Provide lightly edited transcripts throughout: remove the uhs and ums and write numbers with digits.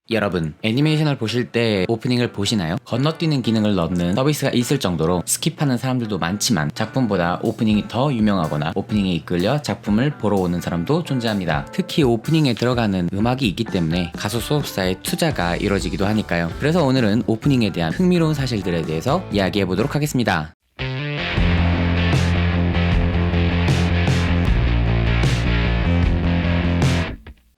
여러분, 애니메이션을 보실 때 오프닝을 보시나요? 건너뛰는 기능을 넣는 서비스가 있을 정도로 스킵하는 사람들도 많지만 작품보다 오프닝이 더 유명하거나 오프닝에 이끌려 작품을 보러 오는 사람도 존재합니다. 특히 오프닝에 들어가는 음악이 있기 때문에 가수 소속사의 투자가 이루어지기도 하니까요. 그래서 오늘은 오프닝에 대한 흥미로운 사실들에 대해서 이야기해보도록 하겠습니다.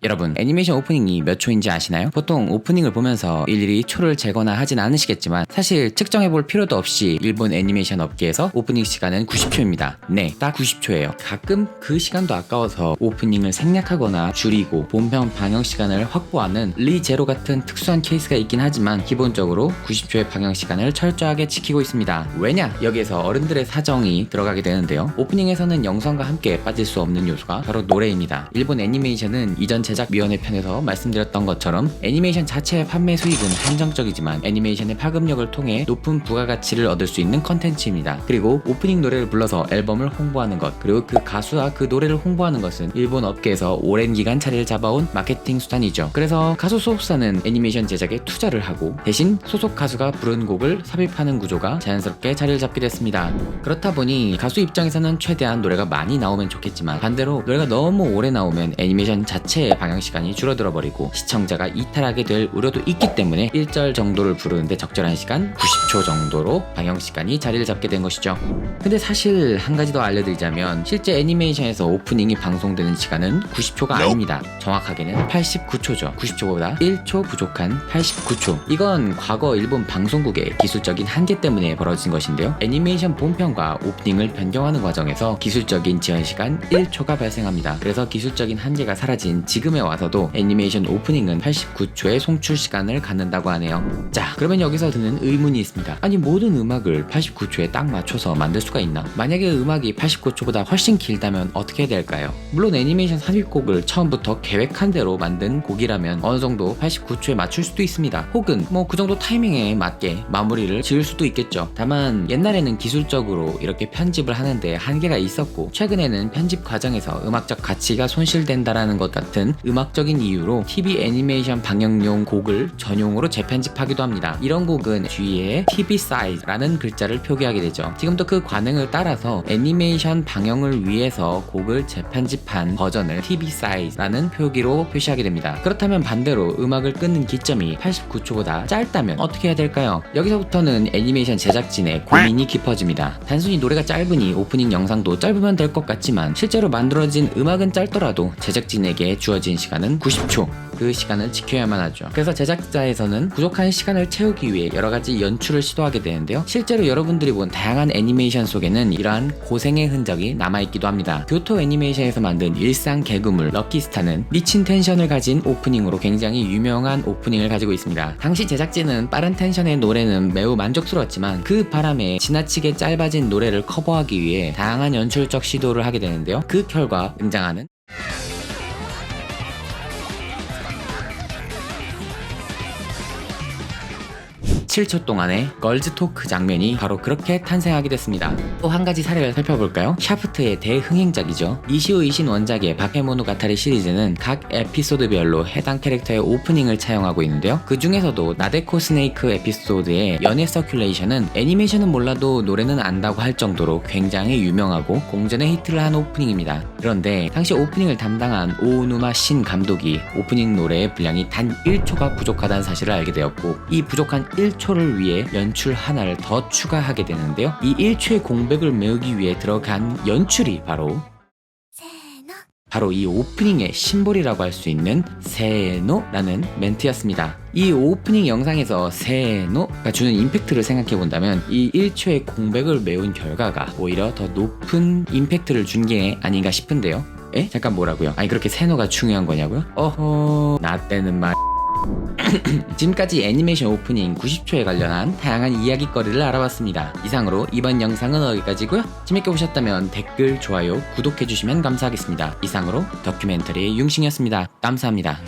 여러분, 애니메이션 오프닝이 몇 초인지 아시나요? 보통 오프닝을 보면서 일일이 초를 재거나 하진 않으시겠지만 사실 측정해볼 필요도 없이 일본 애니메이션 업계에서 오프닝 시간은 90초입니다. 네, 딱 90초예요. 가끔 그 시간도 아까워서 오프닝을 생략하거나 줄이고 본편 방영 시간을 확보하는 리제로 같은 특수한 케이스가 있긴 하지만 기본적으로 90초의 방영 시간을 철저하게 지키고 있습니다. 왜냐? 여기에서 어른들의 사정이 들어가게 되는데요. 오프닝에서는 영상과 함께 빠질 수 없는 요소가 바로 노래입니다. 일본 애니메이션은 이전 제작위원회 편에서 말씀드렸던 것처럼 애니메이션 자체의 판매 수익은 한정적이지만 애니메이션의 파급력을 통해 높은 부가가치를 얻을 수 있는 컨텐츠입니다. 그리고 오프닝 노래를 불러서 앨범을 홍보하는 것, 그리고 그 가수와 그 노래를 홍보하는 것은 일본 업계에서 오랜 기간 자리를 잡아온 마케팅 수단이죠. 그래서 가수 소속사는 애니메이션 제작에 투자를 하고 대신 소속 가수가 부른 곡을 삽입하는 구조가 자연스럽게 자리를 잡게 됐습니다. 그렇다 보니 가수 입장에서는 최대한 노래가 많이 나오면 좋겠지만 반대로 노래가 너무 오래 나오면 애니메이션 자체의 방영 시간이 줄어들어 버리고 시청자가 이탈하게 될 우려도 있기 때문에 1절 정도를 부르는데 적절한 시간 90초 정도로 방영 시간이 자리를 잡게 된 것이죠. 근데 사실 한 가지 더 알려드리자면 실제 애니메이션에서 오프닝이 방송되는 시간은 90초가 아닙니다. 정확하게는 89초죠. 90초보다 1초 부족한 89초. 이건 과거 일본 방송국의 기술적인 한계 때문에 벌어진 것인데요. 애니메이션 본편과 오프닝을 변경하는 과정에서 기술적인 지연 시간 1초가 발생합니다. 그래서 기술적인 한계가 사라진 지금에 와서도 애니메이션 오프닝은 89초의 송출 시간을 갖는다고 하네요. 자, 그러면 여기서 드는 의문이 있습니다. 아니, 모든 음악을 89초에 딱 맞춰서 만들 수가 있나? 만약에 음악이 89초보다 훨씬 길다면 어떻게 해야 될까요? 물론 애니메이션 삽입곡을 처음부터 계획한 대로 만든 곡이라면 어느 정도 89초에 맞출 수도 있습니다. 혹은 그 정도 타이밍에 맞게 마무리를 지을 수도 있겠죠. 다만 옛날에는 기술적으로 이렇게 편집을 하는데 한계가 있었고 최근에는 편집 과정에서 음악적 가치가 손실된다라는 것 같은 음악적인 이유로 TV 애니메이션 방영용 곡을 전용으로 재편집하기도 합니다. 이런 곡은 뒤에 TV size라는 글자를 표기하게 되죠. 지금도 그 관행을 따라서 애니메이션 방영을 위해서 곡을 재편집한 버전을 TV size라는 표기로 표시하게 됩니다. 그렇다면 반대로 음악을 끊는 기점이 89초보다 짧다면 어떻게 해야 될까요? 여기서부터는 애니메이션 제작진의 고민이 깊어집니다. 단순히 노래가 짧으니 오프닝 영상도 짧으면 될 것 같지만 실제로 만들어진 음악은 짧더라도 제작진에게 주어진 시간은 90초. 그 시간을 지켜야만 하죠. 그래서 제작자에서는 부족한 시간을 채우기 위해 여러가지 연출을 시도하게 되는데요. 실제로 여러분들이 본 다양한 애니메이션 속에는 이러한 고생의 흔적이 남아있기도 합니다. 교토 애니메이션에서 만든 일상 개그물 럭키스타는 미친 텐션을 가진 오프닝으로 굉장히 유명한 오프닝을 가지고 있습니다. 당시 제작진은 빠른 텐션의 노래는 매우 만족스러웠지만 그 바람에 지나치게 짧아진 노래를 커버하기 위해 다양한 연출적 시도를 하게 되는데요. 그 결과 등장하는 7초 동안의 걸즈 토크 장면이 바로 그렇게 탄생하게 됐습니다. 또 한 가지 사례를 살펴볼까요? 샤프트의 대흥행작이죠. 니시오 이신 원작의 바케모노가타리 시리즈는 각 에피소드별로 해당 캐릭터의 오프닝을 차용하고 있는데요. 그 중에서도 나데코 스네이크 에피소드의 연애 서큘레이션은 애니메이션은 몰라도 노래는 안다고 할 정도로 굉장히 유명하고 공전의 히트를 한 오프닝입니다. 그런데 당시 오프닝을 담당한 오우누마 신 감독이 오프닝 노래의 분량이 단 1초가 부족하다는 사실을 알게 되었고 이 부족한 1초를 위해 연출 하나를 더 추가하게 되는데요. 이 1초의 공백을 메우기 위해 들어간 연출이 바로 이 오프닝의 심볼이라고 할 수 있는 세노라는 멘트였습니다. 이 오프닝 영상에서 세노가 주는 임팩트를 생각해본다면 이 1초의 공백을 메운 결과가 오히려 더 높은 임팩트를 준 게 아닌가 싶은데요. 에? 잠깐 뭐라고요? 아니 그렇게 세노가 중요한 거냐고요? 어허, 나 때는 말 지금까지 애니메이션 오프닝 90초에 관련한 다양한 이야기거리를 알아봤습니다. 이상으로 이번 영상은 여기까지고요. 재밌게 보셨다면 댓글, 좋아요, 구독해주시면 감사하겠습니다. 이상으로 다큐멘터리의 융신이었습니다. 감사합니다.